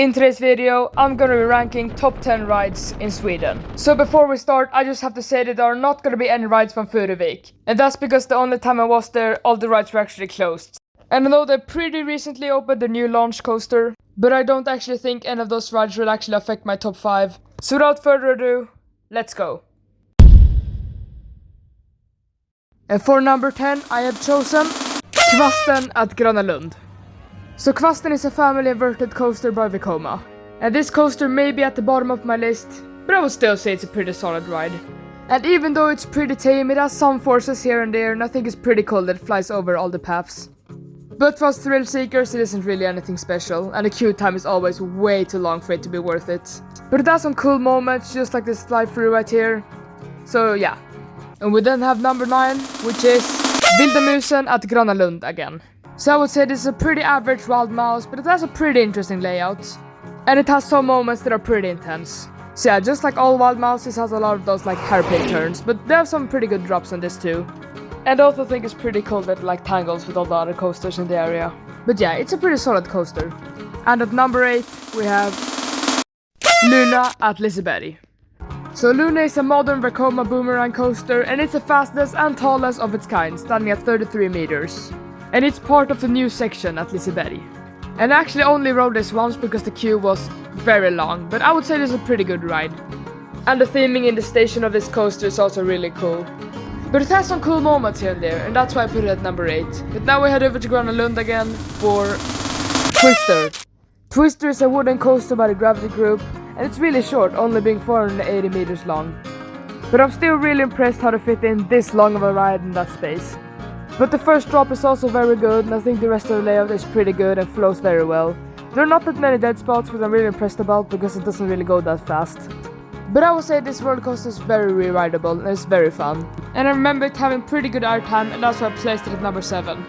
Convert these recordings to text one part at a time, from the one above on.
In today's video, I'm gonna be ranking top 10 rides in Sweden. So before we start, I just have to say that there are not gonna be any rides from Furuvik. And that's because the only time I was there, all the rides were actually closed. And I know they pretty recently opened the new launch coaster, but I don't actually think any of those rides will actually affect my top 5. So without further ado, let's go. And for number 10, I have chosen Kvasten at Gröna Lund. So Kvasten is a family inverted coaster by Vekoma. And this coaster may be at the bottom of my list, but I would still say it's a pretty solid ride. And even though it's pretty tame, it has some forces here and there, and I think it's pretty cool that it flies over all the paths. But for us thrill seekers, it isn't really anything special, and the queue time is always way too long for it to be worth it. But it has some cool moments, just like this fly through right here. So yeah. And we then have number 9, which is Wildemusen at Gröna Lund again. So I would say this is a pretty average wild mouse, but it has a pretty interesting layout. And it has some moments that are pretty intense. So yeah, just like all wild mouse, this has a lot of those like hairpin turns, but there are some pretty good drops on this too. And I also think it's pretty cool that it like tangles with all the other coasters in the area. But yeah, it's a pretty solid coaster. And at number 8, we have Luna at Liseberg. So Luna is a modern Vekoma boomerang coaster, and it's the fastest and tallest of its kind, standing at 33 meters. And it's part of the new section at Liseberg. And I actually only rode this once because the queue was very long, but I would say this is a pretty good ride. And the theming in the station of this coaster is also really cool. But it has some cool moments here and there, and that's why I put it at number 8. But now we head over to Gröna Lund again for Twister. Twister is a wooden coaster by the Gravity Group, and it's really short, only being 480 meters long. But I'm still really impressed how to fit in this long of a ride in that space. But the first drop is also very good, and I think the rest of the layout is pretty good and flows very well. There are not that many dead spots, which I'm really impressed about because it doesn't really go that fast. But I would say this roller coaster is very re-rideable and it's very fun. And I remember it having pretty good airtime, and that's why I placed it at number 7.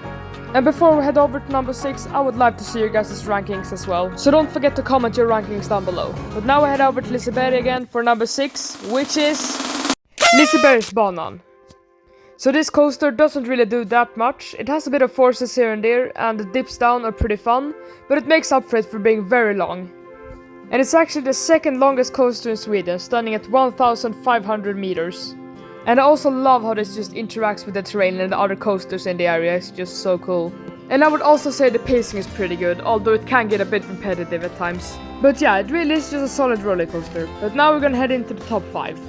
And before we head over to number 6, I would like to see your guys' rankings as well. So don't forget to comment your rankings down below. But now we head over to Liseberg again for number 6, which is Liber Bon. So this coaster doesn't really do that much. It has a bit of forces here and there, and the dips down are pretty fun, but it makes up for it for being very long. And it's actually the second longest coaster in Sweden, standing at 1,500 meters. And I also love how this just interacts with the terrain and the other coasters in the area. It's just so cool. And I would also say the pacing is pretty good, although it can get a bit repetitive at times. But yeah, it really is just a solid roller coaster. But now we're gonna head into the top 5.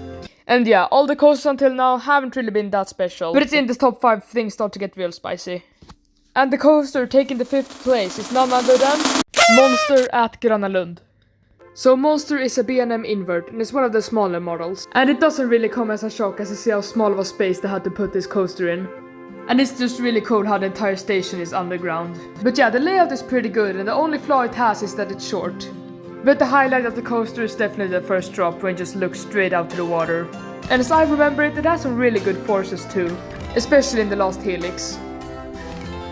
And yeah, all the coasters until now haven't really been that special, but it's in the top 5 things start to get real spicy. And the coaster taking the 5th place is none other than Monster at Gröna Lund. So Monster is a B&M invert, and it's one of the smaller models. And it doesn't really come as a shock as you see how small of a space they had to put this coaster in. And it's just really cool how the entire station is underground. But yeah, the layout is pretty good, and the only flaw it has is that it's short. But the highlight of the coaster is definitely the first drop when it just looks straight out to the water. And as I remember it, it has some really good forces too, especially in the last Helix.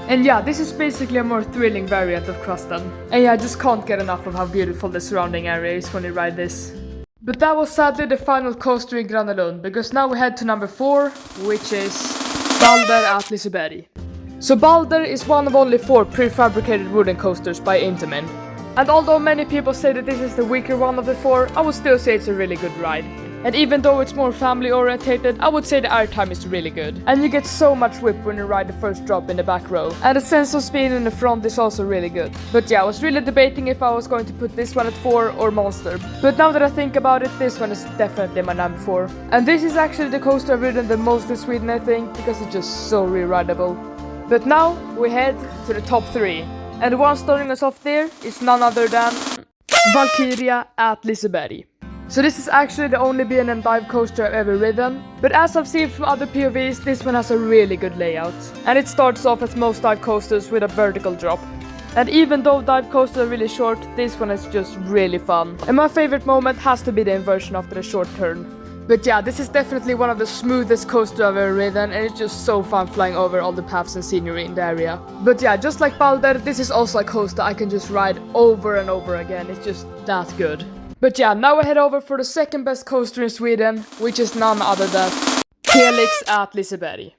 And yeah, this is basically a more thrilling variant of Kvasten. And yeah, I just can't get enough of how beautiful the surrounding area is when you ride this. But that was sadly the final coaster in Gröna Lund, because now we head to number 4, which is Baler at Liseberg. So Baler is one of only 4 prefabricated wooden coasters by Intamin. And although many people say that this is the weaker one of the 4, I would still say it's a really good ride. And even though it's more family orientated, I would say the airtime is really good. And you get so much whip when you ride the first drop in the back row. And the sense of speed in the front is also really good. But yeah, I was really debating if I was going to put this one at 4 or Monster. But now that I think about it, this one is definitely my number 4. And this is actually the coaster I've ridden the most in Sweden, I think, because it's just so re-rideable. But now we head to the top 3. And the one starting us off there is none other than Valkyrie at Liseberg. So this is actually the only B&M dive coaster I've ever ridden, but as I've seen from other POVs, this one has a really good layout. And it starts off as most dive coasters with a vertical drop. And even though dive coasters are really short, this one is just really fun. And my favorite moment has to be the inversion after the short turn. But yeah, this is definitely one of the smoothest coasters I've ever ridden, and it's just so fun flying over all the paths and scenery in the area. But yeah, just like Baler, this is also a coaster I can just ride over and over again. It's just that good. But yeah, now we head over for the second best coaster in Sweden, which is none other than Helix at Liseberg.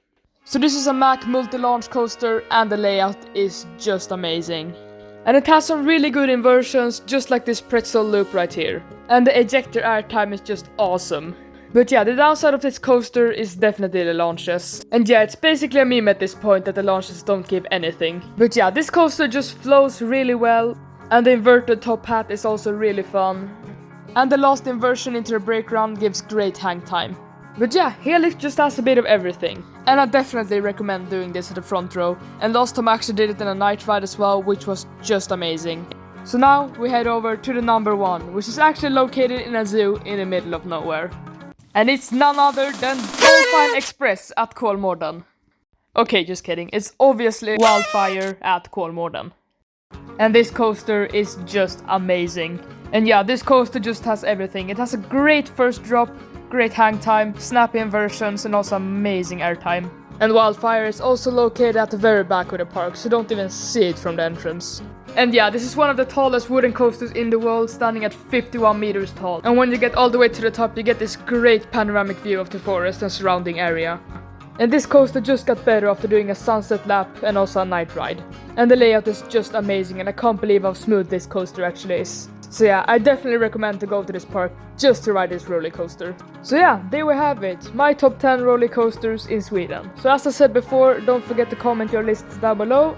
So this is a Mack multi-launch coaster, and the layout is just amazing. And it has some really good inversions, just like this pretzel loop right here. And the ejector airtime is just awesome. But yeah, the downside of this coaster is definitely the launches. And yeah, it's basically a meme at this point that the launches don't give anything. But yeah, this coaster just flows really well. And the inverted top hat is also really fun. And the last inversion into the brake round gives great hang time. But yeah, Helix just has a bit of everything. And I definitely recommend doing this at the front row. And last time I actually did it in a night ride as well, which was just amazing. So now we head over to the number 1, which is actually located in a zoo in the middle of nowhere. And it's none other than Dolphin Express at Kolmården. Okay, just kidding. It's obviously Wildfire at Kolmården. And this coaster is just amazing. And yeah, this coaster just has everything. It has a great first drop, great hang time, snappy inversions, and also amazing airtime. And Wildfire is also located at the very back of the park, so don't even see it from the entrance. And yeah, this is one of the tallest wooden coasters in the world, standing at 51 meters tall. And when you get all the way to the top, you get this great panoramic view of the forest and surrounding area. And this coaster just got better after doing a sunset lap and also a night ride. And the layout is just amazing, and I can't believe how smooth this coaster actually is. So yeah, I definitely recommend to go to this park just to ride this roller coaster. So yeah, there we have it, my top 10 roller coasters in Sweden. So as I said before, don't forget to comment your lists down below.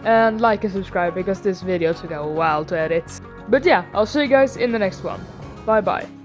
And like and subscribe because this video took a while to edit. But yeah, I'll see you guys in the next one. Bye bye.